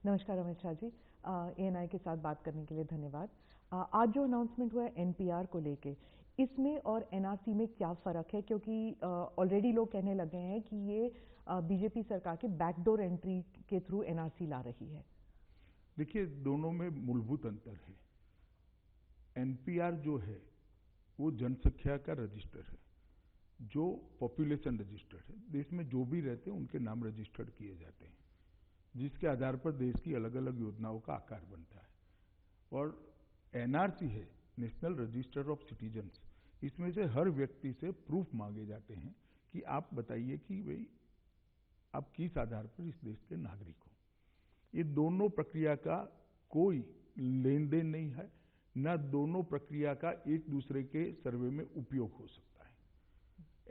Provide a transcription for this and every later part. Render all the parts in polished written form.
नमस्कार अमित शाह जी, ANI के साथ बात करने के लिए धन्यवाद। आज जो अनाउंसमेंट हुआ है NPR को लेके, इसमें और NRC में क्या फ़र्क है? क्योंकि ऑलरेडी लोग कहने लगे हैं कि ये बीजेपी सरकार के बैकडोर एंट्री के थ्रू NRC ला रही है। देखिए, दोनों में मूलभूत अंतर है। NPR जो है वो जनसंख्या का रजिस्टर है, जो पॉपुलेशन रजिस्टर है। देश में जो भी रहते हैं उनके नाम रजिस्टर्ड किए जाते हैं, जिसके आधार पर देश की अलग अलग योजनाओं का आकार बनता है। और NRC है, नेशनल रजिस्टर ऑफ सिटीजन्स। इसमें से हर व्यक्ति से प्रूफ मांगे जाते हैं कि आप बताइए कि भाई आप किस आधार पर इस देश के नागरिक हो। ये दोनों प्रक्रिया का कोई लेन देन नहीं है, न दोनों प्रक्रिया का एक दूसरे के सर्वे में उपयोग हो सकता है।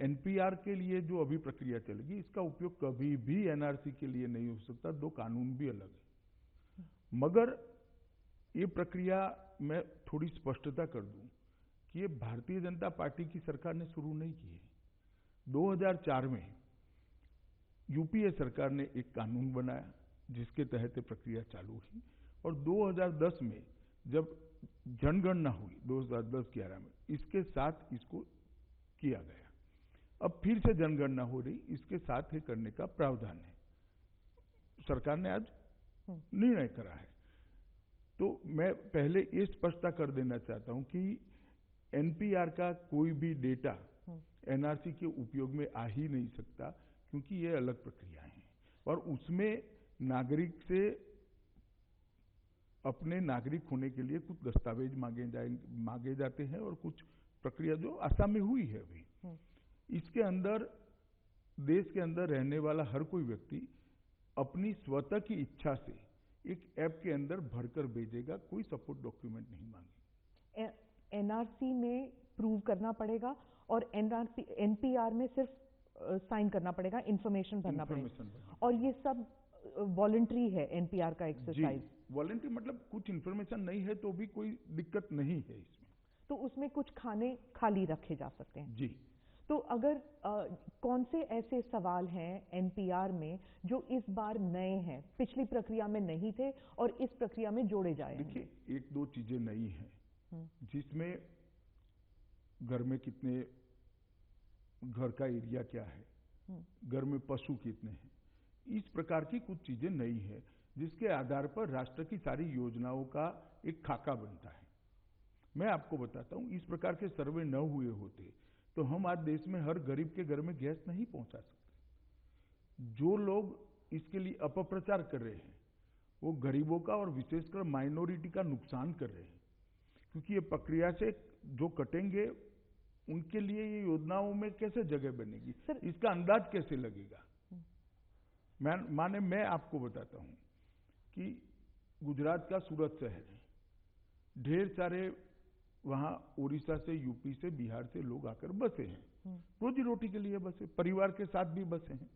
NPR के लिए जो अभी प्रक्रिया चलेगी, इसका उपयोग कभी भी NRC के लिए नहीं हो सकता। दो कानून भी अलग है। मगर ये प्रक्रिया मैं थोड़ी स्पष्टता कर दूं कि ये भारतीय जनता पार्टी की सरकार ने शुरू नहीं की है। 2004 में यूपीए सरकार ने एक कानून बनाया जिसके तहत ये प्रक्रिया चालू हुई, और 2010 में जब जनगणना हुई 2010-11 में, इसके साथ इसको किया गया। अब फिर से जनगणना हो रही, इसके साथ ही करने का प्रावधान है। सरकार ने आज निर्णय करा है। तो मैं पहले ये स्पष्टता कर देना चाहता हूं कि NPR का कोई भी डेटा NRC के उपयोग में आ ही नहीं सकता, क्योंकि ये अलग प्रक्रियाएं हैं और उसमें नागरिक से अपने नागरिक होने के लिए कुछ दस्तावेज मांगे जाते हैं और कुछ प्रक्रिया जो असम में हुई है अभी। इसके अंदर देश के अंदर रहने वाला हर कोई व्यक्ति अपनी स्वतः की इच्छा से एक ऐप के अंदर भरकर भेजेगा, कोई सपोर्ट डॉक्यूमेंट नहीं मांगे। NRC में प्रूव करना पड़ेगा और NPR में सिर्फ साइन करना पड़ेगा, इंफॉर्मेशन भरना पड़ेगा, और ये सब वॉलंटरी है NPR का एक्सरसाइज। वॉलंटरी मतलब कुछ इंफॉर्मेशन नहीं है तो भी कोई दिक्कत नहीं है इसमें। तो उसमें कुछ खाने खाली रखे जा सकते हैं। जी। तो अगर कौन से ऐसे सवाल हैं NPR में जो इस बार नए हैं, पिछली प्रक्रिया में नहीं थे और इस प्रक्रिया में जोड़े जाए? देखिए, एक दो चीजें नई हैं, जिसमें घर में कितने, घर का एरिया क्या है, घर में पशु कितने हैं, इस प्रकार की कुछ चीजें नई है, जिसके आधार पर राष्ट्र की सारी योजनाओं का एक खाका बनता है। मैं आपको बताता हूं, इस प्रकार के सर्वे न हुए होते तो हम आज देश में हर गरीब के घर में गैस नहीं पहुंचा सकते। जो लोग इसके लिए अपप्रचार कर रहे हैं वो गरीबों का और विशेषकर माइनॉरिटी का नुकसान कर रहे हैं, क्योंकि ये प्रक्रिया से जो कटेंगे उनके लिए ये योजनाओं में कैसे जगह बनेगी, इसका अंदाज कैसे लगेगा। मैं आपको बताता हूं कि गुजरात का सूरत शहर है, ढेर सारे वहां उड़ीसा से, यूपी से, बिहार से लोग आकर बसे हैं, रोजी रोटी के लिए बसे, परिवार के साथ भी बसे हैं।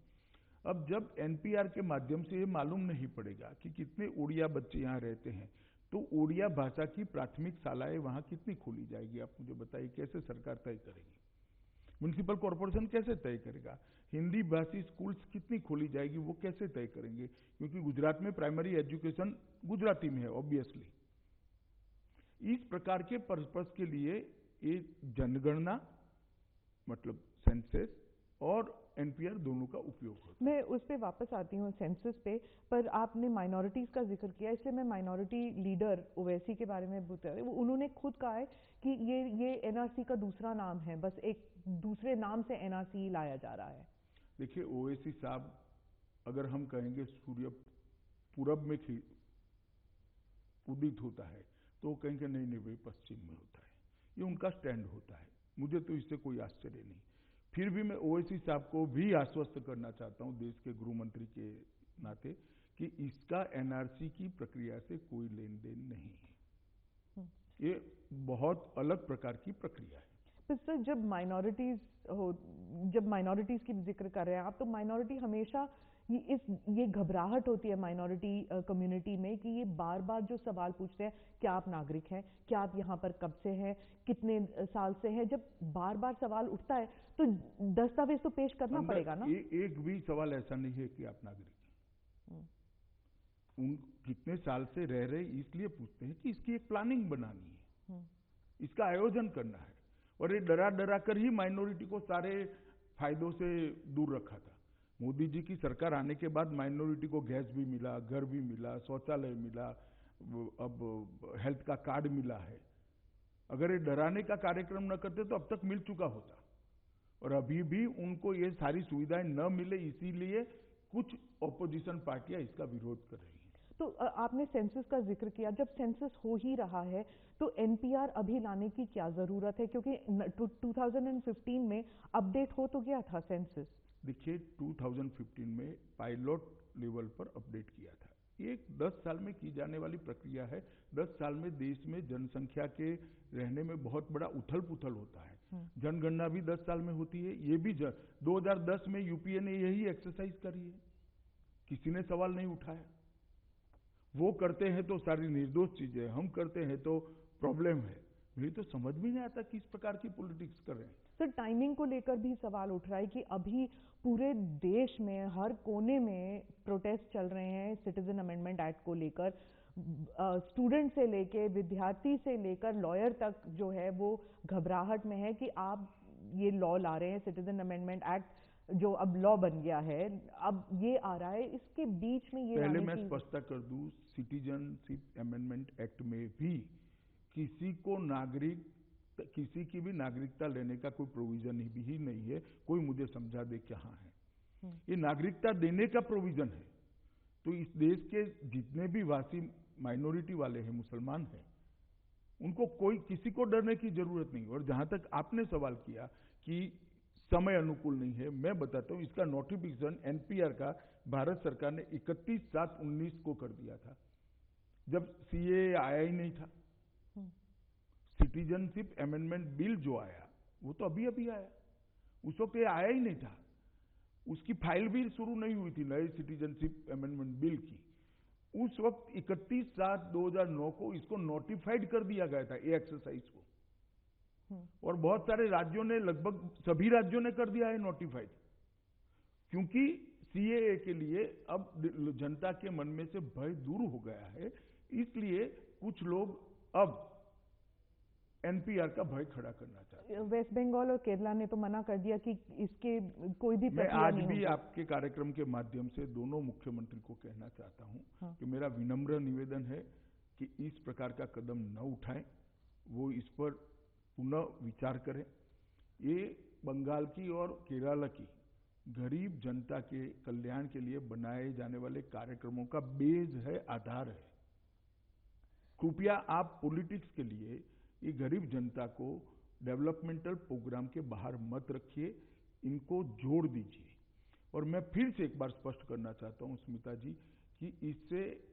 अब जब NPR के माध्यम से ये मालूम नहीं पड़ेगा कि कितने उड़िया बच्चे यहाँ रहते हैं, तो उड़िया भाषा की प्राथमिक शालाएं वहां कितनी खोली जाएगी, आप मुझे बताइए। कैसे सरकार तय करेगी? म्युनिसिपल कॉर्पोरेशन कैसे तय करेगा? हिंदी भाषी स्कूल्स कितनी खोली जाएगी, वो कैसे तय करेंगे? क्योंकि गुजरात में प्राइमरी एजुकेशन गुजराती में है ऑब्वियसली। इस प्रकार के पर्पस के लिए ये जनगणना मतलब सेंसस और NPR दोनों का उपयोग होता है। मैं उस पर वापस आती हूँ, सेंसस पे, पर आपने माइनॉरिटीज का जिक्र किया, इसलिए मैं माइनॉरिटी लीडर ओवैसी के बारे में बता रही हूँ। उन्होंने खुद कहा है कि ये NRC का दूसरा नाम है, बस एक दूसरे नाम से NRC लाया जा रहा है। देखिए, ओवैसी साहब अगर हम कहेंगे सूर्य पूरब में उदित होता है तो वो कहेंगे नहीं नहीं भाई पश्चिम में होता है, ये उनका स्टैंड होता है। मुझे तो इससे कोई आश्चर्य नहीं। फिर भी मैं ओवैसी साहब को भी आश्वस्त करना चाहता हूं देश के गृह मंत्री के नाते कि इसका NRC की प्रक्रिया से कोई लेन देन नहीं है। ये बहुत अलग प्रकार की प्रक्रिया है। तो सर, जब माइनॉरिटीज की जिक्र कर रहे हैं आप, तो माइनॉरिटी हमेशा ये घबराहट होती है माइनॉरिटी कम्युनिटी में कि ये बार बार जो सवाल पूछते हैं, क्या आप नागरिक हैं, क्या आप यहाँ पर कब से हैं, कितने साल से हैं, जब बार बार सवाल उठता है तो दस्तावेज तो पेश करना पड़ेगा ना। एक भी सवाल ऐसा नहीं है कि आप नागरिक हैं। उन कितने साल से रह रहे इसलिए पूछते हैं कि इसकी एक प्लानिंग बनानी है, इसका आयोजन करना है। और ये डरा डरा कर ही माइनॉरिटी को सारे फायदों से दूर रखा था। मोदी जी की सरकार आने के बाद माइनॉरिटी को गैस भी मिला, घर भी मिला, शौचालय मिला, अब हेल्थ का कार्ड मिला है। अगर ये डराने का कार्यक्रम न करते तो अब तक मिल चुका होता। और अभी भी उनको ये सारी सुविधाएं न मिले, इसीलिए कुछ ऑपोजिशन पार्टियां इसका विरोध कर रही हैं। तो आपने सेंसस का जिक्र किया, जब सेंसस हो ही रहा है तो एनपीआर अभी लाने की क्या जरूरत है, क्योंकि 2015 में अपडेट हो तो गया था सेंसस। देखिए 2015 में पायलट लेवल पर अपडेट किया था। ये 10 साल में की जाने वाली प्रक्रिया है। 10 साल में देश में जनसंख्या के रहने में बहुत बड़ा उथल पुथल होता है। जनगणना भी 10 साल में होती है। ये भी 2010 में यूपीए ने यही एक्सरसाइज करी है, किसी ने सवाल नहीं उठाया। वो करते हैं तो सारी निर्दोष चीजें, हम करते हैं तो प्रॉब्लम है। मुझे तो समझ में नहीं आता किस प्रकार की पॉलिटिक्स कर रहे हैं। सर, टाइमिंग को लेकर भी सवाल उठ रहा है कि अभी पूरे देश में हर कोने में प्रोटेस्ट चल रहे हैं सिटीजन अमेंडमेंट एक्ट को लेकर। स्टूडेंट से लेके, विद्यार्थी से लेकर लॉयर तक जो है वो घबराहट में है कि आप ये लॉ ला रहे हैं, सिटीजन अमेंडमेंट एक्ट जो अब लॉ बन गया है, अब ये आ रहा है, इसके बीच में ये पहले मैं स्पष्टता कर दूं, सिटीजनशिप अमेंडमेंट एक्ट में भी किसी की भी नागरिकता लेने का कोई प्रोविजन ही नहीं है। कोई मुझे समझा दे कहां है। ये नागरिकता देने का प्रोविजन है। तो इस देश के जितने भी वासी माइनॉरिटी वाले हैं, मुसलमान हैं, उनको किसी को डरने की जरूरत नहीं। और जहां तक आपने सवाल किया कि समय अनुकूल नहीं है, मैं बताता हूं, इसका नोटिफिकेशन एनपीआर का भारत सरकार ने 31/7/19 को कर दिया था, जब सीए आया ही नहीं था। सिटीजनशिप अमेंडमेंट बिल जो आया वो तो अभी अभी आया, उस वक्त ये आया ही नहीं था। उसकी फाइल भी शुरू नहीं हुई थी नए सिटीजनशिप अमेंडमेंट बिल की। उस वक्त 31/7/2009 को इसको नोटिफाइड कर दिया गया था, ये एक्सरसाइज को। और बहुत सारे राज्यों ने, लगभग सभी राज्यों ने कर दिया है नोटिफाइड, क्योंकि सीएए के लिए अब जनता के मन में से भय दूर हो गया है। इसलिए कुछ लोग अब एनपीआर का भय खड़ा करना चाहते हैं। वेस्ट बंगाल और केरला ने तो मना कर दिया कि इसके कोई भी मैं आज भी आपके कार्यक्रम के माध्यम से दोनों मुख्यमंत्री को कहना चाहता हूं कि मेरा विनम्र निवेदन है कि इस प्रकार का कदम न उठाएं, वो इस पर पुनः विचार करें। ये बंगाल की और केरला की गरीब जनता के कल्याण के लिए बनाए जाने वाले कार्यक्रमों का बेस है, आधार है। कृपया आप पॉलिटिक्स के लिए ये गरीब जनता को डेवलपमेंटल प्रोग्राम के बाहर मत रखिए, इनको जोड़ दीजिए। और मैं फिर से एक बार स्पष्ट करना चाहता हूं स्मिता जी कि इससे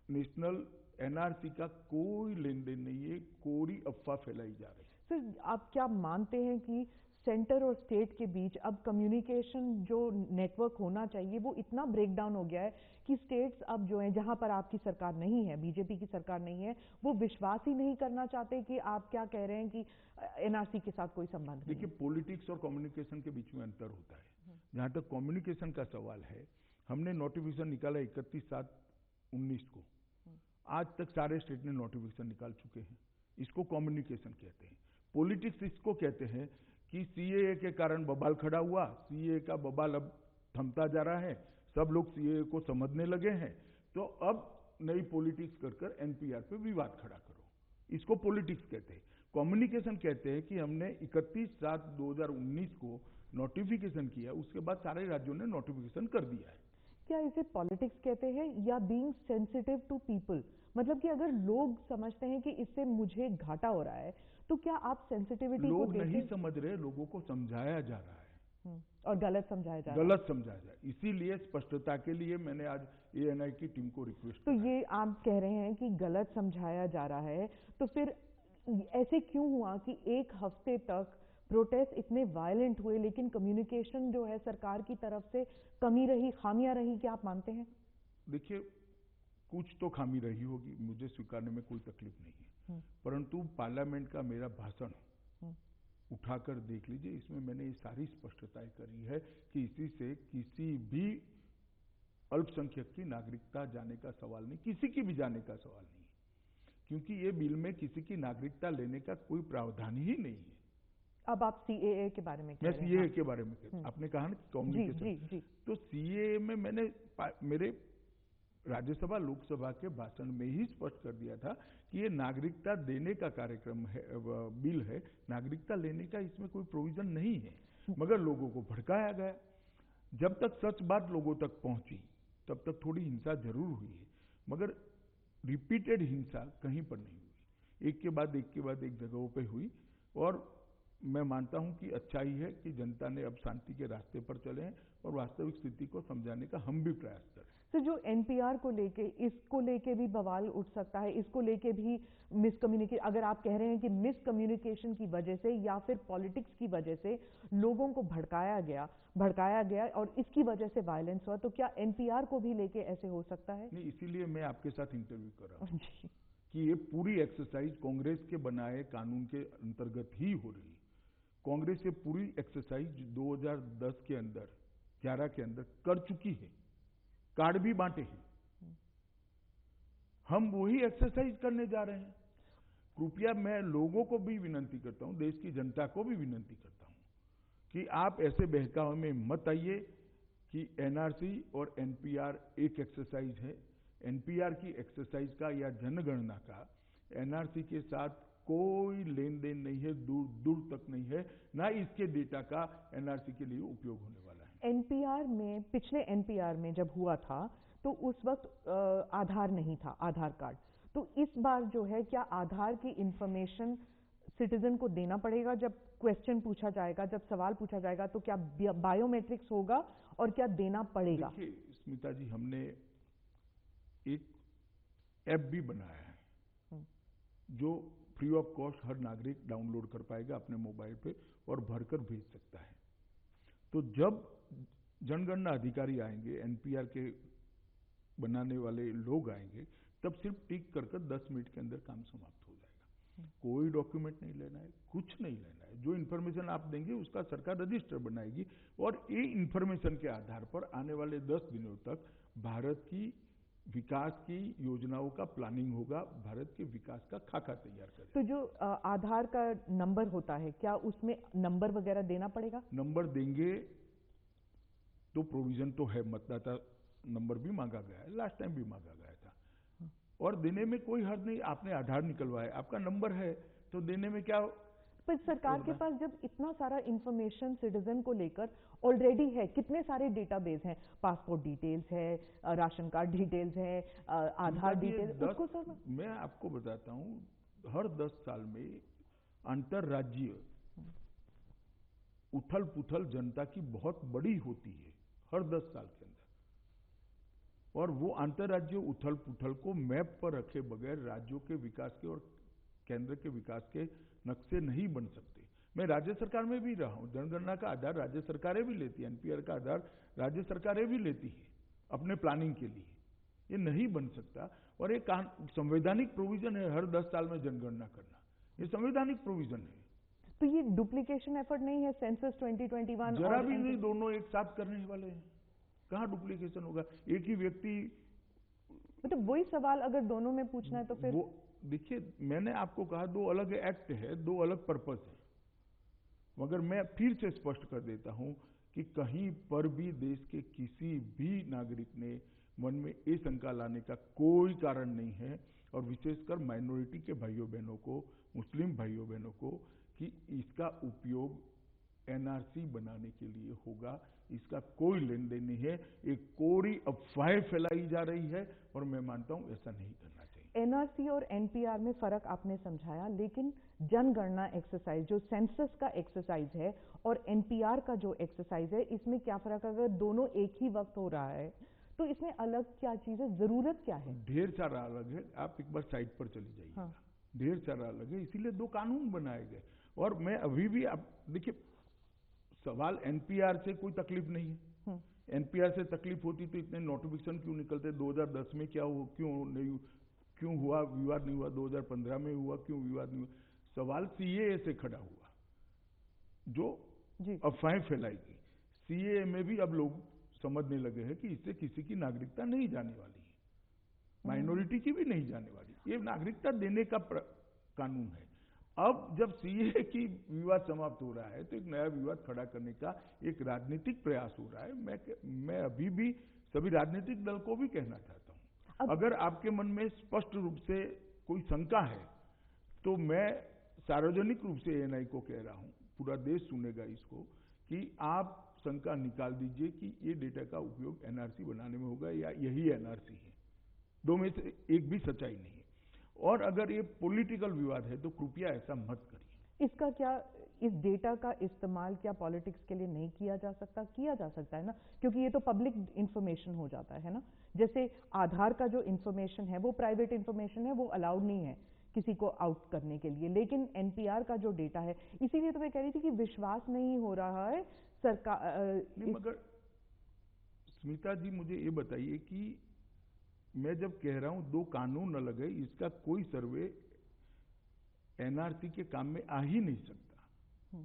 नेशनल एनआरसी का कोई लेन देन नहीं है, कोई अफवाह फैलाई जा रही है। सर, आप क्या मानते हैं कि सेंटर और स्टेट के बीच अब कम्युनिकेशन जो नेटवर्क होना चाहिए वो इतना ब्रेक डाउन हो गया है कि स्टेट्स अब जो है, जहां पर आपकी सरकार नहीं है, बीजेपी की सरकार नहीं है, वो विश्वास ही नहीं करना चाहते कि आप क्या कह रहे हैं कि एनआरसी के साथ कोई संबंध नहीं। देखिए, पॉलिटिक्स और कम्युनिकेशन के बीच में अंतर होता है। जहां तक कम्युनिकेशन का सवाल है, हमने नोटिफिकेशन निकाला 31/7/19 को। आज तक सारे स्टेट ने नोटिफिकेशन निकाल चुके हैं। इसको कम्युनिकेशन कहते हैं। पॉलिटिक्स इसको कहते हैं कि सीएए के कारण बवाल खड़ा हुआ, सीएए का बवाल अब थमता जा रहा है, सब लोग सीएए को समझने लगे हैं, तो अब नई पॉलिटिक्स कर एनपीआर पे विवाद खड़ा करो, इसको पॉलिटिक्स कहते हैं। कम्युनिकेशन कहते हैं कि हमने 31/7/2019 को नोटिफिकेशन किया, उसके बाद सारे राज्यों ने नोटिफिकेशन कर दिया है। क्या इसे पॉलिटिक्स कहते हैं या बीइंग सेंसिटिव टू पीपल? मतलब कि अगर लोग समझते हैं कि इससे मुझे घाटा हो रहा है, तो क्या आप सेंसिटिविटी को देखें? लोग नहीं समझ रहे, लोगों को समझाया जा रहा है और गलत समझाया जा रहा है। गलत समझाया जाए, इसीलिए स्पष्टता के लिए मैंने आज एएनआई की टीम को रिक्वेस्ट तो ये आप कह रहे हैं कि गलत समझाया जा रहा है, तो फिर ऐसे क्यों हुआ कि एक हफ्ते तक प्रोटेस्ट इतने वायलेंट हुए लेकिन कम्युनिकेशन जो है सरकार की तरफ से कमी रही, खामियां रही? क्या आप मानते हैं? देखिए, कुछ तो खामी रही होगी, मुझे स्वीकारने में कोई तकलीफ नहीं है, परंतु पार्लियामेंट का मेरा भाषण उठाकर देख लीजिए, इसमें मैंने ये सारी स्पष्टताएं करी है कि इसी से किसी भी अल्पसंख्यक की नागरिकता जाने का सवाल नहीं, किसी की भी जाने का सवाल नहीं है, क्योंकि ये बिल में किसी की नागरिकता लेने का कोई प्रावधान ही नहीं है। अब आप सीएए के बारे में कह मैं रहे हैं। सीएए के बारे में आपने कहा ना कम्युनिकेशन, जी जी। तो सीएए में मैंने मेरे राज्यसभा लोकसभा के भाषण में ही स्पष्ट कर दिया था कि ये नागरिकता देने का कार्यक्रम है, बिल है, नागरिकता लेने का इसमें कोई प्रोविजन नहीं है, मगर लोगों को भड़काया गया। जब तक सच बात लोगों तक पहुंची तब तक थोड़ी हिंसा जरूर हुई है, मगर रिपीटेड हिंसा कहीं पर नहीं हुई, एक के बाद एक जगहों पे हुई। और मैं मानता हूं कि अच्छाई है कि जनता ने अब शांति के रास्ते पर चले हैं और वास्तविक स्थिति को समझाने का हम भी प्रयास करें। तो जो एनपीआर को लेके, इसको लेके भी बवाल उठ सकता है, इसको लेके भी मिसकम्युनिकेशन, अगर आप कह रहे हैं कि मिसकम्युनिकेशन की वजह से या फिर पॉलिटिक्स की वजह से लोगों को भड़काया गया और इसकी वजह से वायलेंस हुआ, तो क्या एनपीआर को भी लेके ऐसे हो सकता है? नहीं, इसीलिए मैं आपके साथ इंटरव्यू कर रहा हूँ कि ये पूरी एक्सरसाइज कांग्रेस के बनाए कानून के अंतर्गत ही हो रही है। कांग्रेस ये पूरी एक्सरसाइज 2010 के अंदर 11 के अंदर कर चुकी है, कार्ड भी बांटे हैं, हम वही एक्सरसाइज करने जा रहे हैं। कृपया मैं लोगों को भी विनंती करता हूं, देश की जनता को भी विनंती करता हूं कि आप ऐसे बहकावे में मत आइए कि एनआरसी और एनपीआर एक एक्सरसाइज है। एनपीआर की एक्सरसाइज का या जनगणना का एनआरसी के साथ कोई लेन देन नहीं है, दूर दूर तक नहीं है, ना इसके डेटा का एनआरसी के लिए उपयोग होने वाला है। एनपीआर में, पिछले एनपीआर में जब हुआ था तो उस वक्त आधार नहीं था, आधार कार्ड। तो इस बार जो है, क्या आधार की इंफॉर्मेशन सिटीजन को देना पड़ेगा? जब क्वेश्चन पूछा जाएगा, जब सवाल पूछा जाएगा, तो क्या बायोमेट्रिक्स होगा और क्या देना पड़ेगा? देखिए स्मिता जी, हमने एक ऐप भी बनाया है जो फ्री ऑफ कॉस्ट हर नागरिक डाउनलोड कर पाएगा अपने मोबाइल पे और भरकर भेज सकता है। तो जब जनगणना अधिकारी आएंगे, एनपीआर के बनाने वाले लोग आएंगे, तब सिर्फ टिक कर 10 मिनट के अंदर काम समाप्त हो जाएगा। कोई डॉक्यूमेंट नहीं लेना है, कुछ नहीं लेना है, जो इन्फॉर्मेशन आप देंगे उसका सरकार रजिस्टर बनाएगी और ये इन्फॉर्मेशन के आधार पर आने वाले 10 दिनों तक भारत की विकास की योजनाओं का प्लानिंग होगा, भारत के विकास का खाका तैयार करेगा। तो जो आधार का नंबर होता है, क्या उसमें नंबर वगैरह देना पड़ेगा? नंबर देंगे तो प्रोविजन तो है, मतदाता नंबर भी मांगा गया है, लास्ट टाइम भी मांगा गया था, और देने में कोई हर्ज नहीं। आपने आधार निकलवाया, आपका नंबर है, तो देने में क्या। पर सरकार के पास जब इतना सारा इंफॉर्मेशन सिटीजन को लेकर ऑलरेडी है, कितने सारे डेटाबेस हैं, पासपोर्ट डिटेल्स है, राशन कार्ड डिटेल्स है, आधार डिटेल्स, उसको सब मैं आपको बताता हूं, हर 10 साल में अंतरराज्यीय उथल पुथल जनता की बहुत बड़ी होती है, हर 10 साल के अंदर, और वो अंतरराज्यीय उथल पुथल को मैप पर रखे बगैर राज्यों के विकास के और केंद्र के विकास के नक्शे नहीं बन सकते। मैं राज्य सरकार में भी रहा हूं, जनगणना का आधार राज्य सरकारें भी लेती है, एनपीआर का आधार राज्य सरकारें भी लेती है अपने प्लानिंग के लिए, ये नहीं बन सकता। और एक संवैधानिक प्रोविजन है हर 10 साल में जनगणना करना, ये संवैधानिक प्रोविजन है। तो ये डुप्लीकेशन एफर्ट नहीं है सेंसस 2021? जरा भी नहीं, दोनों एक साथ करने वाले हैं, कहां डुप्लीकेशन होगा? एक ही व्यक्ति, मतलब वही सवाल अगर दोनों में पूछना है तो फिर वो देखिए, मैंने आपको कहा 2 अलग एक्ट है, 2 अलग पर्पस है, मगर मैं फिर से स्पष्ट कर देता हूं कि कहीं पर भी देश के किसी भी नागरिक ने मन में ये शंका लाने का कोई कारण नहीं है, और विशेषकर माइनॉरिटी के भाइयों बहनों को, मुस्लिम भाइयों बहनों को, कि इसका उपयोग एनआरसी बनाने के लिए होगा, इसका कोई लेन देन नहीं है। एक कोरी अफवाह फैलाई जा रही है और मैं मानता हूं ऐसा नहीं करना चाहिए। एनआरसी और एनपीआर में फर्क आपने समझाया, लेकिन जनगणना एक्सरसाइज जो सेंसस का एक्सरसाइज है और एनपीआर का जो एक्सरसाइज है, इसमें क्या फर्क है? अगर दोनों एक ही वक्त हो रहा है तो इसमें अलग क्या चीज है, जरूरत क्या है? ढेर सारा अलग है, आप एक बार साइट पर चली जाइए। हाँ। ढेर सारा अलग है, इसीलिए 2 कानून बनाए गए। और मैं अभी भी, आप देखिए, सवाल एनपीआर से कोई तकलीफ नहीं है। एनपीआर से तकलीफ होती तो इतने नोटिफिकेशन क्यों निकलते? 2010 में क्या हुआ, क्यों हुआ विवाद नहीं हुआ? 2015 में हुआ, क्यों विवाद नहीं हुआ? सवाल सीएए से खड़ा हुआ, जो अफवाहें फैलाई गई। सीएए में भी अब लोग समझने लगे हैं कि इससे किसी की नागरिकता नहीं जाने वाली है, माइनॉरिटी की भी नहीं जाने वाली। ये नागरिकता देने का कानून है। अब जब सीए की विवाद समाप्त हो रहा है तो एक नया विवाद खड़ा करने का एक राजनीतिक प्रयास हो रहा है। मैं अभी भी सभी राजनीतिक दल को भी कहना चाहता हूं, अगर आपके मन में स्पष्ट रूप से कोई शंका है तो मैं सार्वजनिक रूप से एएनआई को कह रहा हूं, पूरा देश सुनेगा इसको, कि आप शंका निकाल दीजिए कि ये डेटा का उपयोग एनआरसी बनाने में होगा या यही एनआरसी है। दो में से एक भी सच्चाई नहीं है। और अगर ये पॉलिटिकल विवाद है तो कृपया ऐसा मत करिए। इसका क्या, इस डेटा का इस्तेमाल क्या पॉलिटिक्स के लिए नहीं किया जा सकता? किया जा सकता है ना, क्योंकि ये तो पब्लिक इंफॉर्मेशन हो जाता है ना। जैसे आधार का जो इंफॉर्मेशन है वो प्राइवेट इंफॉर्मेशन है, वो अलाउड नहीं है किसी को आउट करने के लिए, लेकिन एनपीआर का जो डेटा है, इसीलिए तो मैं कह रही थी कि विश्वास नहीं हो रहा है सरकार। मगर स्मिता जी मुझे ये बताइए कि मैं जब कह रहा हूं दो कानून अलग है, इसका कोई सर्वे एनआरसी के काम में आ ही नहीं सकता।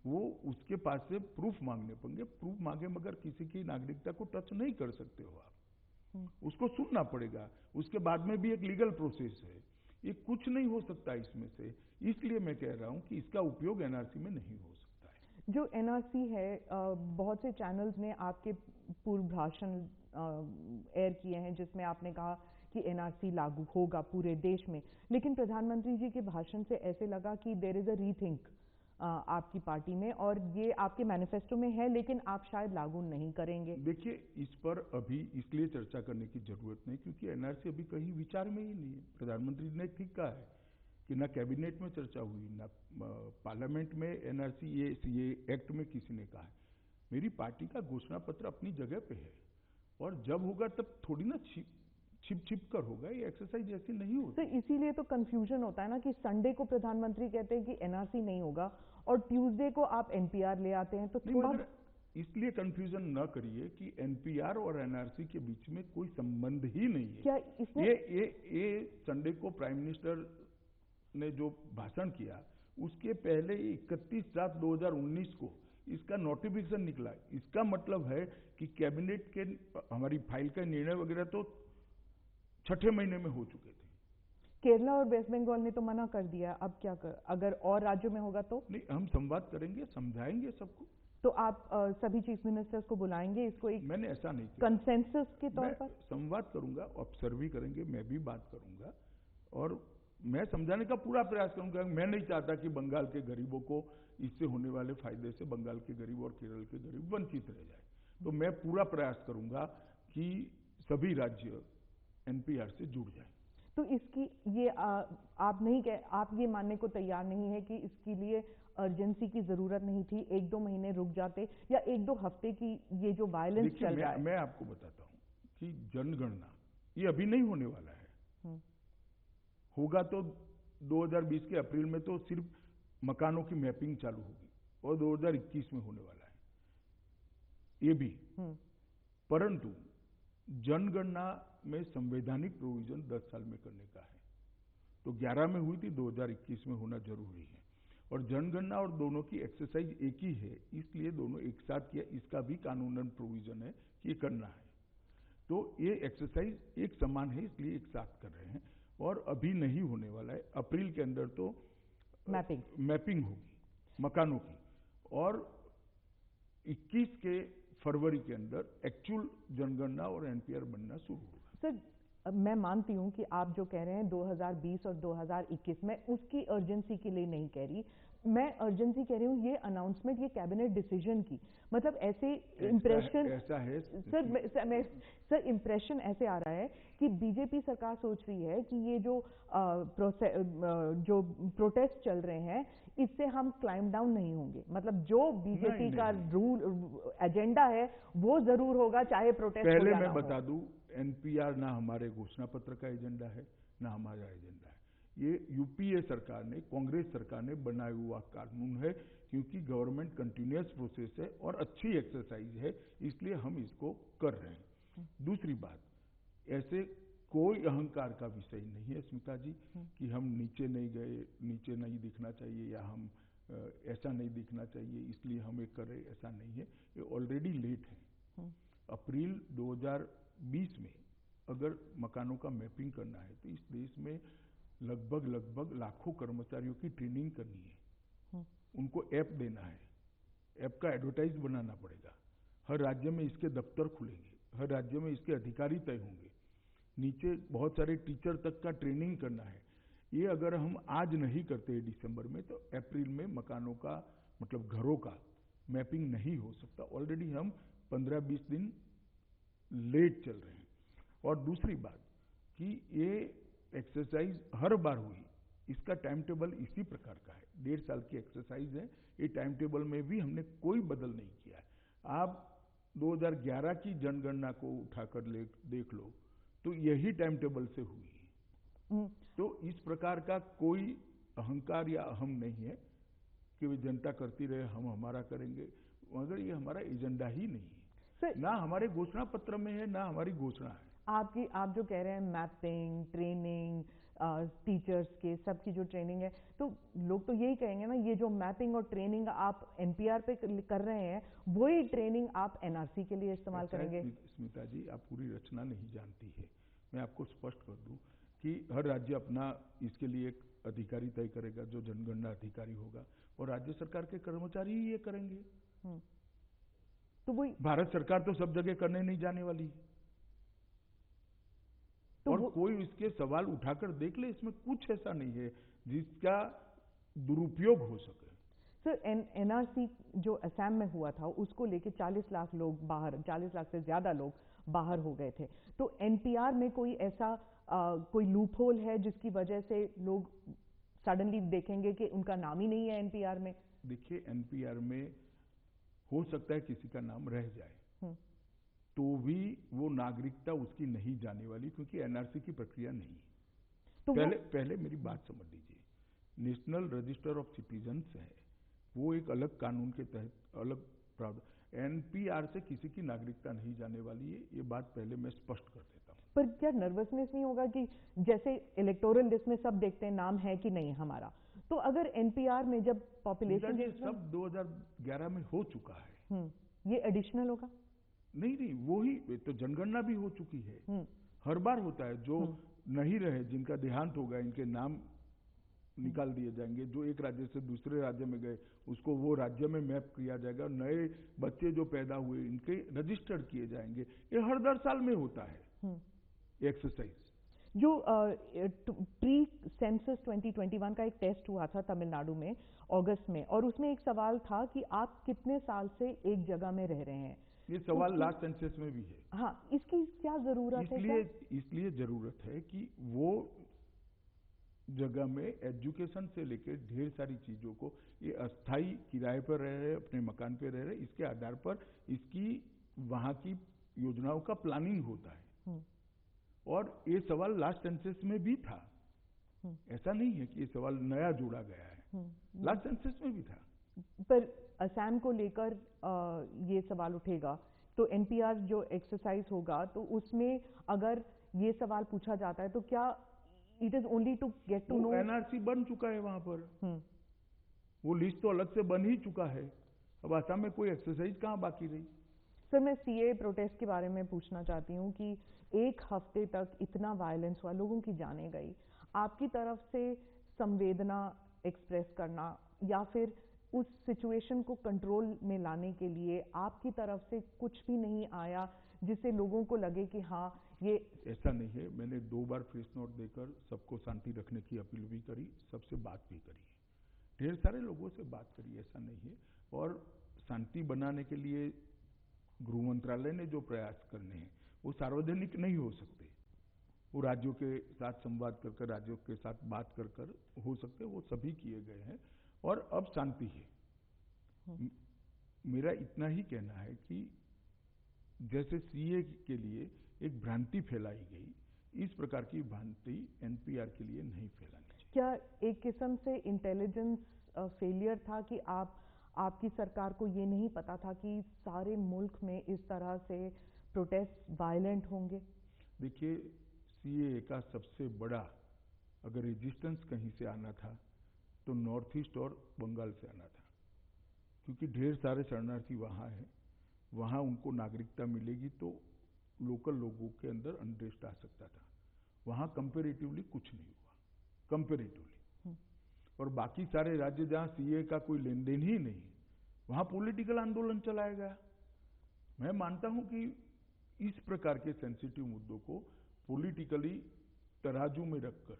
वो उसके पास से प्रूफ मांगने पड़ेंगे, प्रूफ मांगे मगर किसी की नागरिकता को टच नहीं कर सकते हो आप, उसको सुनना पड़ेगा, उसके बाद में भी एक लीगल प्रोसेस है, ये कुछ नहीं हो सकता इसमें से। इसलिए मैं कह रहा हूं कि इसका उपयोग एनआरसी में नहीं हो सकता है। जो एनआरसी है, बहुत से चैनल्स ने आपके पूर्व भाषण एयर किए हैं जिसमें आपने कहा कि एनआरसी लागू होगा पूरे देश में, लेकिन प्रधानमंत्री जी के भाषण से ऐसे लगा कि देयर इज अ रीथिंक आपकी पार्टी में, और ये आपके मैनिफेस्टो में है लेकिन आप शायद लागू नहीं करेंगे। देखिए, इस पर अभी इसलिए चर्चा करने की जरूरत नहीं क्योंकि एनआरसी अभी कहीं विचार में ही नहीं है। प्रधानमंत्री ने ठीक कहा है कि ना कैबिनेट में चर्चा हुई, ना पार्लियामेंट में एनआरसी ये एक्ट में किसी ने कहा है। मेरी पार्टी का घोषणा पत्र अपनी जगह पे है और जब होगा तब थोड़ी ना छिप कर होगा, ये एक्सरसाइज ऐसी नहीं होती। तो इसीलिए तो कंफ्यूजन होता है ना कि संडे को प्रधानमंत्री कहते हैं कि एनआरसी नहीं होगा और ट्यूसडे को आप एनपीआर ले आते हैं, तो थोड़ा इसलिए कंफ्यूजन न करिए कि एनपीआर और एनआरसी के बीच में कोई संबंध ही नहीं है। क्या इसमें ये संडे को प्राइम मिनिस्टर ने जो भाषण किया उसके पहले 31/7/2019 को इसका नोटिफिकेशन निकला। इसका मतलब है कि कैबिनेट के हमारी फाइल का निर्णय वगैरह तो 6ठे महीने में हो चुके थे। केरला और वेस्ट बंगाल ने तो मना कर दिया, अब क्या कर, अगर और राज्यों में होगा तो? नहीं, हम संवाद करेंगे, समझाएंगे सबको। तो आप सभी चीफ मिनिस्टर्स को बुलाएंगे, इसको एक मैंने ऐसा नहीं किया, कंसेंसस के तौर पर संवाद करूंगा, ऑब्जर्व भी करेंगे, मैं भी बात करूंगा और मैं समझाने का पूरा प्रयास करूंगा। मैं नहीं चाहता कि बंगाल के गरीबों को इससे होने वाले फायदे से बंगाल के गरीब और केरल के गरीब वंचित रह जाए। तो मैं पूरा प्रयास करूंगा कि सभी राज्य एनपीआर से जुड़ जाए। तो इसकी ये आप ये मानने को तैयार नहीं है कि इसके लिए अर्जेंसी की जरूरत नहीं थी, 1-2 महीने रुक जाते या 1-2 हफ्ते की ये जो वायलेंस चल रहा है? मैं आपको बताता हूं कि जनगणना ये अभी नहीं होने वाला है। होगा तो 2020 के अप्रैल में तो सिर्फ मकानों की मैपिंग चालू होगी और 2021 में होने वाला है ये भी। परंतु जनगणना में संवैधानिक प्रोविजन 10 साल में करने का है, तो 11 में हुई थी, 2021 में होना जरूरी है। और जनगणना और दोनों की एक्सरसाइज एक ही है, इसलिए दोनों एक साथ किया, इसका भी कानूनन प्रोविजन है कि ये करना है। तो ये एक्सरसाइज एक समान है, इसलिए एक साथ कर रहे हैं और अभी नहीं होने वाला है। अप्रैल के अंदर तो मैपिंग होगी मकानों की और 21 के फरवरी के अंदर एक्चुअल जनगणना और एनपीआर बनना शुरू होगा। सर, मैं मानती हूं कि आप जो कह रहे हैं 2020 और 2021 में, उसकी अर्जेंसी के लिए नहीं कह रही मैं, अर्जेंसी कह रही हूं ये अनाउंसमेंट, ये कैबिनेट डिसीजन की। मतलब ऐसे इंप्रेशन ऐसा है सर इंप्रेशन ऐसे आ रहा है कि बीजेपी सरकार सोच रही है कि ये जो प्रोटेस्ट चल रहे हैं इससे हम क्लाइम डाउन नहीं होंगे, मतलब जो बीजेपी का रूल एजेंडा है वो जरूर होगा चाहे प्रोटेस्ट हो या ना हो। पहले मैं बता दूं, एनपीआर ना हमारे घोषणा पत्र का एजेंडा है ना हमारा एजेंडा है। ये यूपीए सरकार ने, कांग्रेस सरकार ने बनाया हुआ कानून है, क्योंकि गवर्नमेंट कंटिन्यूअस प्रोसेस है और अच्छी एक्सरसाइज है, इसलिए हम इसको कर रहे हैं। दूसरी बात, ऐसे कोई अहंकार का विषय नहीं है स्मिता जी कि हम नीचे नहीं गए, नीचे नहीं दिखना चाहिए या हम ऐसा नहीं दिखना चाहिए इसलिए हम ये कर रहे, ऐसा नहीं है। ये ऑलरेडी लेट है। अप्रैल 2020 में अगर मकानों का मैपिंग करना है तो इस देश में लगभग लाखों कर्मचारियों की ट्रेनिंग करनी है, उनको ऐप देना है, ऐप का एडवर्टाइज बनाना पड़ेगा, हर राज्य में इसके दफ्तर खुलेंगे, हर राज्य में इसके अधिकारी तय होंगे, नीचे बहुत सारे टीचर तक का ट्रेनिंग करना है। ये अगर हम आज नहीं करते दिसंबर में तो अप्रैल में मकानों का मतलब घरों का मैपिंग नहीं हो सकता। ऑलरेडी हम 15-20 दिन लेट चल रहे हैं। और दूसरी बात कि ये एक्सरसाइज हर बार हुई, इसका टाइम टेबल इसी प्रकार का है, 1.5 साल की एक्सरसाइज है। ये टाइम टेबल में भी हमने कोई बदल नहीं किया है। आप 2011 की जनगणना को उठाकर देख लो तो यही टाइम टेबल से हुई है। तो इस प्रकार का कोई अहंकार या अहम नहीं है कि वे जनता करती रहे, हम हमारा करेंगे, मगर ये हमारा एजेंडा ही नहीं है, ना हमारे घोषणा पत्र में है, ना हमारी घोषणा है। आप जो कह रहे हैं मैपिंग, ट्रेनिंग, टीचर्स के सबकी जो ट्रेनिंग है, तो लोग तो यही कहेंगे ना, ये जो मैपिंग और ट्रेनिंग आप एनपीआर पे कर रहे हैं, वही ट्रेनिंग आप एनआरसी के लिए इस्तेमाल करेंगे। स्मिता जी, आप पूरी रचना नहीं जानती है। मैं आपको स्पष्ट कर दूं कि हर राज्य अपना इसके लिए एक अधिकारी तय करेगा जो जनगणना अधिकारी होगा, और राज्य सरकार के कर्मचारी ही ये करेंगे। तो वही भारत सरकार तो सब जगह करने नहीं जाने वाली है। तो और कोई इसके सवाल उठाकर देख ले, इसमें कुछ ऐसा नहीं है जिसका दुरुपयोग हो सके। सर, एनआरसी जो असम में हुआ था उसको लेके 40 लाख लोग बाहर, 40 लाख से ज्यादा लोग बाहर हो गए थे। तो एनपीआर में कोई ऐसा कोई लूप होल है जिसकी वजह से लोग सडनली देखेंगे कि उनका नाम ही नहीं है एनपीआर में? देखिए, एनपीआर में हो सकता है किसी का नाम रह जाए, तो भी वो नागरिकता उसकी नहीं जाने वाली, क्योंकि एनआरसी की प्रक्रिया नहीं है। तो पहले मेरी बात समझ लीजिए। नेशनल रजिस्टर ऑफ सिटीजन्स है, वो एक अलग कानून के तहत अलग प्रावधान। एनपीआर से किसी की नागरिकता नहीं जाने वाली है, ये बात पहले मैं स्पष्ट कर देता हूँ। पर क्या नर्वसनेस नहीं होगा कि जैसे इलेक्टोरल लिस्ट में सब देखते हैं नाम है कि नहीं हमारा, तो अगर एनपीआर में जब पॉपुलेशन सब 2011 में हो चुका है, ये एडिशनल होगा? नहीं, वो ही तो जनगणना भी हो चुकी है, हर बार होता है। जो नहीं रहे, जिनका देहांत होगा, इनके नाम निकाल दिए जाएंगे। जो एक राज्य से दूसरे राज्य में गए उसको वो राज्य में मैप किया जाएगा। नए बच्चे जो पैदा हुए इनके रजिस्टर्ड किए जाएंगे। ये हर 10 साल में होता है एक्सरसाइज। जो प्री सेंसस 2021 का एक टेस्ट हुआ था तमिलनाडु में अगस्त में, और उसमें एक सवाल था कि आप कितने साल से एक जगह में रह रहे हैं। ये सवाल लास्ट सेंसस में भी है। हाँ, इसकी क्या जरूरत है? इसलिए जरूरत है कि वो जगह में एजुकेशन से लेकर ढेर सारी चीजों को, ये अस्थाई किराए पर रह रहे, अपने मकान पे रह रहे, इसके आधार पर इसकी वहां की योजनाओं का प्लानिंग होता है। और ये सवाल लास्ट सेंसस में भी था, ऐसा नहीं है कि ये सवाल नया जोड़ा गया है, लास्ट सेंसस में भी था। पर असम को लेकर ये सवाल उठेगा तो एनपीआर जो एक्सरसाइज होगा तो उसमें अगर ये सवाल पूछा जाता है तो क्या it is only to get to know? NRC बन चुका है वहां पर, वो लिस्ट तो अलग से बन ही चुका है। अब असम में कोई एक्सरसाइज कहां बाकी रही? सर, मैं सीए प्रोटेस्ट के बारे में पूछना चाहती हूँ कि एक हफ्ते तक इतना वायलेंस हुआ, लोगों की जानें गई, आपकी तरफ से संवेदना एक्सप्रेस करना या फिर उस सिचुएशन को कंट्रोल में लाने के लिए आपकी तरफ से कुछ भी नहीं आया जिससे लोगों को लगे कि हाँ ये? ऐसा नहीं है। मैंने 2 बार प्रेस नोट देकर सबको शांति रखने की अपील भी करी, सबसे बात भी करी है, ढेर सारे लोगों से बात करी, ऐसा नहीं है। और शांति बनाने के लिए गृह मंत्रालय ने जो प्रयास करने हैं वो सार्वजनिक नहीं हो सकते, वो राज्यों के साथ संवाद कर राज्यों के साथ बात कर हो सकते, वो सभी किए गए हैं और अब शांति है। मेरा इतना ही कहना है कि जैसे सीए के लिए एक भ्रांति फैलाई गई, इस प्रकार की भ्रांति एनपीआर के लिए नहीं फैलानी चाहिए। क्या एक किस्म से इंटेलिजेंस फेलियर था कि आपकी सरकार को ये नहीं पता था कि सारे मुल्क में इस तरह से प्रोटेस्ट वायलेंट होंगे? देखिए, सीए का सबसे बड़ा अगर रेजिस्टेंस कहीं से आना था तो नॉर्थ ईस्ट और बंगाल से आना था, क्योंकि ढेर सारे शरणार्थी वहाँ हैं। वहाँ उनको नागरिकता मिलेगी तो लोकल लोगों के अंदर अनरेस्ट आ सकता था। वहाँ कंपेरेटिवली कुछ नहीं हुआ, कंपेरेटिवली। और बाकी सारे राज्य जहाँ सीए का कोई लेन देन ही नहीं, वहाँ पॉलिटिकल आंदोलन चलाया गया। मैं मानता हूँ कि इस प्रकार के सेंसिटिव मुद्दों को पॉलिटिकली तराजू में रखकर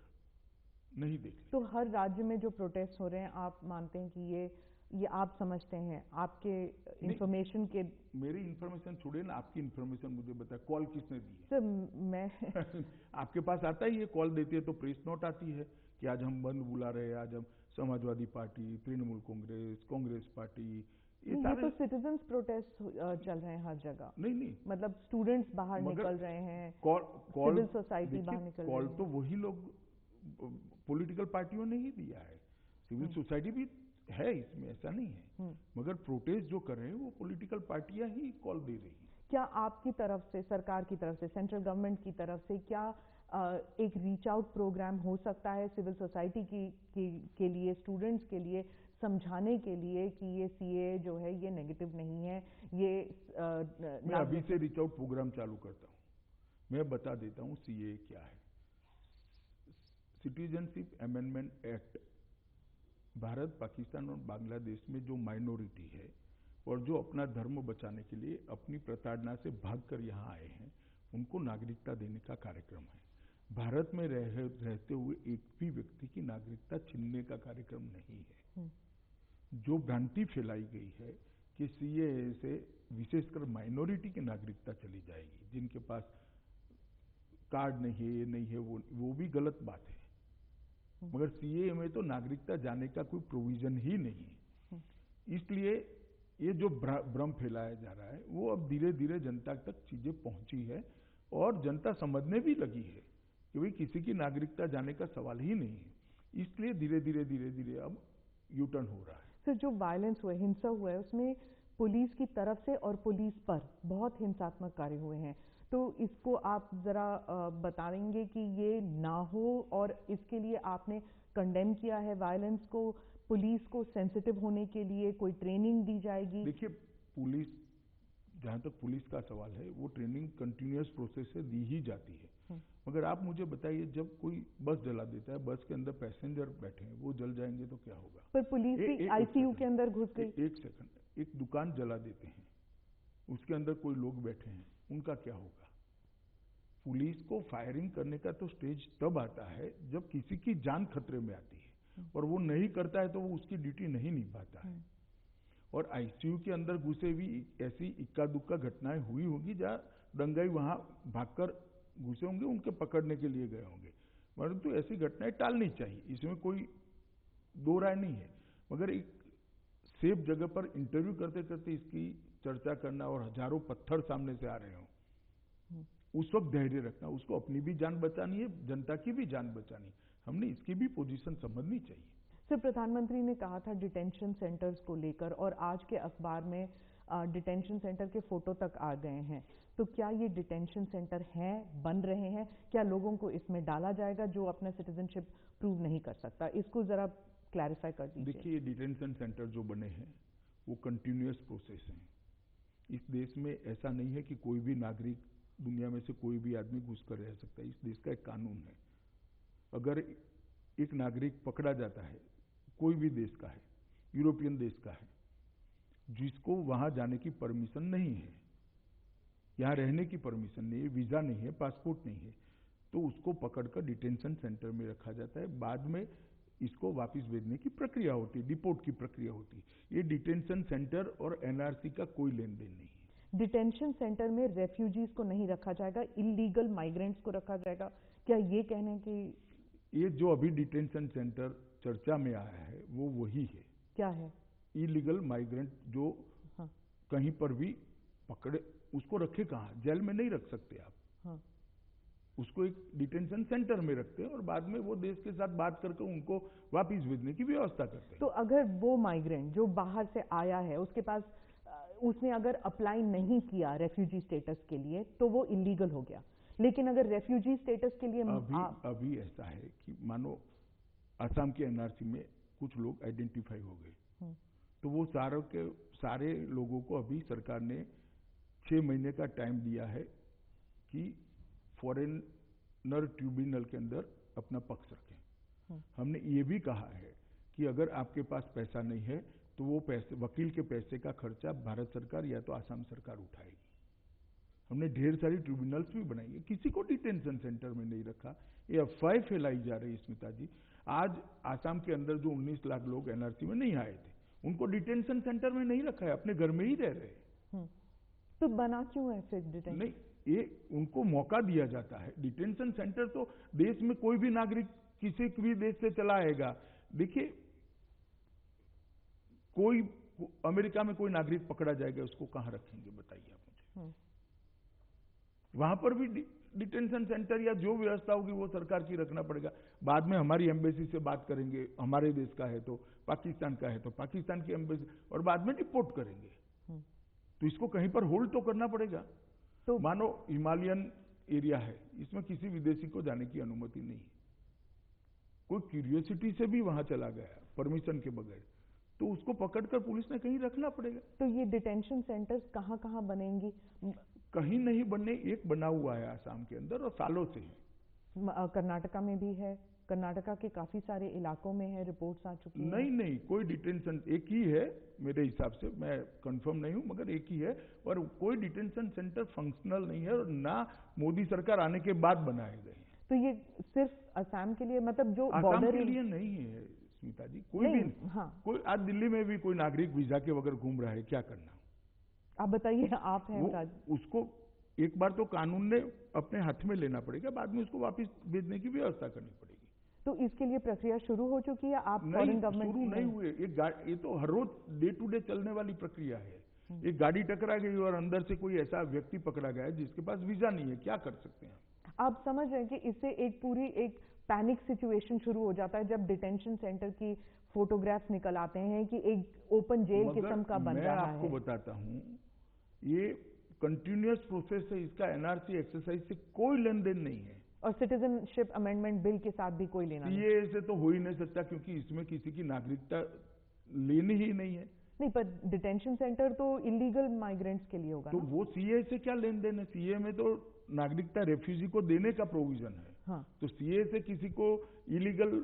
नहीं देखना। तो हर राज्य में जो प्रोटेस्ट हो रहे हैं, आप मानते हैं कि ये आप समझते हैं आपके इंफॉर्मेशन के? मेरी इंफॉर्मेशन छोड़िए ना, आपकी इंफॉर्मेशन मुझे बताए, कॉल किसने दी है? सर मैं आपके पास आता ही है, कॉल देती है तो प्रेस नोट आती है कि आज हम बंद बुला रहे हैं, आज हम समाजवादी पार्टी, तृणमूल कांग्रेस पार्टी, ये तो सिटीजन्स प्रोटेस्ट चल रहे हैं हर जगह। नहीं, मतलब स्टूडेंट्स बाहर निकल रहे हैं, सिविल सोसाइटी बाहर निकल रही है। कॉल तो वही लोग पॉलिटिकल पार्टियों ने ही दिया है, सिविल सोसाइटी भी है इसमें, ऐसा नहीं है। मगर प्रोटेस्ट जो कर रहे हैं वो पॉलिटिकल पार्टियां ही कॉल दे रही हैं। क्या आपकी तरफ से, सरकार की तरफ से, सेंट्रल गवर्नमेंट की तरफ से क्या एक रीच आउट प्रोग्राम हो सकता है सिविल सोसाइटी के लिए, स्टूडेंट्स के लिए, समझाने के लिए कि ये सीए जो है ये नेगेटिव नहीं है, ये मैं अभी से रीच आउट प्रोग्राम चालू करता हूँ। मैं बता देता हूँ सीए क्या है। Citizenship amendment act Bharat, Pakistan और बांग्लादेश में जो माइनॉरिटी है और जो अपना धर्म बचाने के लिए अपनी प्रताड़ना से भागकर यहाँ आए हैं, उनको नागरिकता देने का कार्यक्रम है। भारत में रहते हुए एक भी व्यक्ति की नागरिकता छीनने का कार्यक्रम नहीं है। जो भ्रांति फैलाई गई है कि सीएए से विशेषकर माइनॉरिटी की नागरिकता चली जाएगी, जिनके पास कार्ड नहीं है, ये नहीं है, वो भी गलत बात है। मगर सीएए में तो नागरिकता जाने का कोई प्रोविजन ही नहीं है। इसलिए ये जो भ्रम फैलाया जा रहा है वो अब धीरे धीरे जनता तक चीजें पहुंची है और जनता समझने भी लगी है कि भाई किसी की नागरिकता जाने का सवाल ही नहीं है। इसलिए धीरे धीरे अब यू टर्न हो रहा है। सर, जो वायलेंस हुआ, हिंसा हुआ है, उसमें पुलिस की तरफ से और पुलिस पर बहुत हिंसात्मक कार्य हुए हैं, तो इसको आप जरा बताएंगे कि ये ना हो और इसके लिए आपने कंडेम किया है वायलेंस को, पुलिस को सेंसिटिव होने के लिए कोई ट्रेनिंग दी जाएगी? देखिए, पुलिस, जहां तक पुलिस का सवाल है, वो ट्रेनिंग कंटिन्यूअस प्रोसेस से दी ही जाती है। मगर आप मुझे बताइए, जब कोई बस जला देता है, बस के अंदर पैसेंजर बैठे हैं, वो जल जाएंगे तो क्या होगा? पर पुलिस भी आईसीयू के अंदर घुस गई। एक सेकंड, एक दुकान जला देते हैं, उसके अंदर कोई लोग बैठे हैं, उनका क्या होगा? पुलिस को फायरिंग करने का तो स्टेज तब आता है जब किसी की जान खतरे में आती है, और वो नहीं करता है तो वो उसकी ड्यूटी नहीं निभाता है। और आईसीयू के अंदर घुसे भी ऐसी इक्का दुक्का घटनाएं हुई होंगी जहां दंगाई वहां भागकर घुसे होंगे, उनके पकड़ने के लिए गए होंगे, परंतु ऐसी घटनाएं टालनी चाहिए, इसमें कोई दो राय नहीं है। मगर एक सेफ जगह पर इंटरव्यू करते करते इसकी चर्चा करना और हजारों पत्थर सामने से आ रहे हो, उस वक्त धैर्य रखना, उसको अपनी भी जान बचानी है, जनता की भी जान बचानी है, हमने इसकी भी पोजीशन समझनी चाहिए। सर, प्रधानमंत्री ने कहा था डिटेंशन सेंटर्स को लेकर, और आज के अखबार में डिटेंशन सेंटर के फोटो तक आ गए हैं, तो क्या ये डिटेंशन सेंटर हैं, बन रहे हैं? क्या लोगों को इसमें डाला जाएगा जो अपना सिटीजनशिप प्रूव नहीं कर सकता? इसको जरा क्लैरिफाई कर दीजिए। देखिए, डिटेंशन सेंटर जो बने हैं वो कंटिन्यूअस प्रोसेस है। इस देश में ऐसा नहीं है कि कोई भी नागरिक, दुनिया में से कोई भी आदमी घुस कर रह सकता है। इस देश का एक कानून है, अगर एक नागरिक पकड़ा जाता है, कोई भी देश का है, यूरोपियन देश का है, जिसको वहां जाने की परमिशन नहीं है, यहाँ रहने की परमिशन नहीं है, वीजा नहीं है, पासपोर्ट नहीं है, तो उसको पकड़कर डिटेंशन सेंटर में रखा जाता है। बाद में इसको वापस भेजने की प्रक्रिया होती है, डिपोर्ट की प्रक्रिया होती है। ये डिटेंशन सेंटर और एनआरसी का कोई लेन देन नहीं है। डिटेंशन सेंटर में रेफ्यूजीज को नहीं रखा जाएगा, इलीगल माइग्रेंट्स को रखा जाएगा, क्या ये कहने की? ये जो अभी डिटेंशन सेंटर चर्चा में आया है वो वही है। क्या है? इलीगल माइग्रेंट जो कहीं पर भी पकड़े, उसको रखे कहाँ? जेल में नहीं रख सकते आप। उसको एक डिटेंशन सेंटर में रखते हैं और बाद में वो देश के साथ बात करके उनको वापस भेजने की व्यवस्था करते हैं। तो अगर वो माइग्रेंट जो बाहर से आया है, उसके पास, उसने अगर अप्लाई नहीं किया रेफ्यूजी स्टेटस के लिए, तो वो इलीगल हो गया। लेकिन अगर रेफ्यूजी स्टेटस के लिए अभी ऐसा है कि मानो असम के एनआरसी में कुछ लोग आइडेंटिफाई हो गए, तो वो सारे लोगों को अभी सरकार ने 6 महीने का टाइम दिया है कि फॉरेनर ट्रिब्यूनल के अंदर अपना पक्ष रखें। हमने ये भी कहा है कि अगर आपके पास पैसा नहीं है तो वो पैसे, वकील के पैसे का खर्चा भारत सरकार या तो आसाम सरकार उठाएगी। हमने ढेर सारी ट्रिब्यूनल्स भी बनाई है, किसी को डिटेंशन सेंटर में नहीं रखा। ये अफवाह फैलाई जा रही है स्मिता जी। आज आसाम के अंदर जो 19 लाख लोग एनआरसी में नहीं आए थे, उनको डिटेंशन सेंटर में नहीं रखा है, अपने घर में ही रह रहे हैं। तो बना क्यों है फिर डिटेंशन? नहीं, ये उनको मौका दिया जाता है। डिटेंशन सेंटर तो देश में कोई भी नागरिक किसी भी देश से चला आएगा। देखिए, कोई अमेरिका में कोई नागरिक पकड़ा जाएगा, उसको कहां रखेंगे बताइए आप मुझे। वहां पर भी डिटेंशन सेंटर या जो व्यवस्था होगी वो सरकार की रखना पड़ेगा। बाद में हमारी एम्बेसी से बात करेंगे, हमारे देश का है तो, पाकिस्तान का है तो पाकिस्तान की एम्बेसी, और बाद में डिपोर्ट करेंगे। तो इसको कहीं पर होल्ड तो करना पड़ेगा। तो मानो हिमालयन एरिया है, इसमें किसी विदेशी को जाने की अनुमति नहीं है। कोई क्यूरियोसिटी से भी वहां चला गया परमिशन के बगैर, तो उसको पकड़कर पुलिस ने कहीं रखना पड़ेगा। तो ये डिटेंशन सेंटर्स कहाँ कहाँ बनेंगी? कहीं नहीं बनने, एक बना हुआ है आसाम के अंदर और सालों से है। कर्नाटका में भी है, कर्नाटका के काफी सारे इलाकों में है, रिपोर्ट्स आ चुकी हैं। नहीं, कोई डिटेंशन, एक ही है मेरे हिसाब से, मैं कंफर्म नहीं हूं, मगर एक ही है। और कोई डिटेंशन सेंटर फंक्शनल नहीं है, और ना मोदी सरकार आने के बाद बनाए गए हैं। तो ये सिर्फ असम के लिए, मतलब जो असम के लिए नहीं है स्मिता जी। कोई भी कोई आज दिल्ली में भी कोई नागरिक वीजा के बगैर घूम रहा है, क्या करना? आप बताइए, आप हैं उसको एक बार तो कानून ने अपने हाथ में लेना पड़ेगा, बाद में उसको वापस भेजने की व्यवस्था करनी पड़ेगी। तो इसके लिए प्रक्रिया शुरू हो चुकी है? आप फॉरेन गवर्नमेंट शुरू नहीं हुए। ये तो हर रोज डे टू डे चलने वाली प्रक्रिया है। एक गाड़ी टकरा गई और अंदर से कोई ऐसा व्यक्ति पकड़ा गया जिसके पास वीजा नहीं है, क्या कर सकते हैं? आप समझ रहे हैं कि इससे एक पैनिक सिचुएशन शुरू हो जाता है जब डिटेंशन सेंटर की फोटोग्राफ्स निकल आते हैं कि एक ओपन जेल किस्म का बन रहा है। मैं आपको बताता हूं, ये कंटिन्यूअस प्रोसेस है, इसका एनआरसी एक्सरसाइज से कोई लेन देन नहीं है। और सिटीजनशिप अमेंडमेंट बिल के साथ भी कोई लेना नहीं। सीएए से तो हो ही नहीं सकता, क्योंकि इसमें किसी की नागरिकता लेनी ही नहीं है। नहीं, पर डिटेंशन सेंटर तो इलीगल माइग्रेंट्स के लिए होगा तो वो सीए से क्या लेन देन है? सीए में तो नागरिकता रेफ्यूजी को देने का प्रोविजन है। हाँ। तो सीए से किसी को इलीगल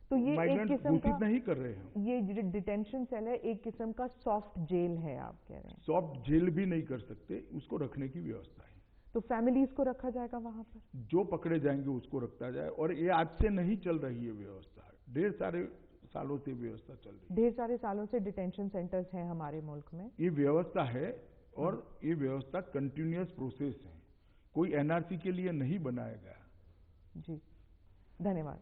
तो ये एक किस्म का नहीं कर रहे हैं। ये डिटेंशन सेल है, एक किस्म का सॉफ्ट जेल है, आप कह रहे हैं? सॉफ्ट जेल भी नहीं कर सकते, उसको रखने की व्यवस्था है। तो फैमिलीज को रखा जाएगा वहां पर? जो पकड़े जाएंगे उसको रखा जाए। और ये आज से नहीं चल रही है व्यवस्था, ढेर सारे सालों से व्यवस्था चल रही है। ढेर सारे सालों से डिटेंशन सेंटर्स हैं हमारे मुल्क में। ये व्यवस्था है, और ये व्यवस्था कंटिन्यूअस प्रोसेस है, कोई एनआरसी के लिए नहीं बनाया गया। जी, धन्यवाद।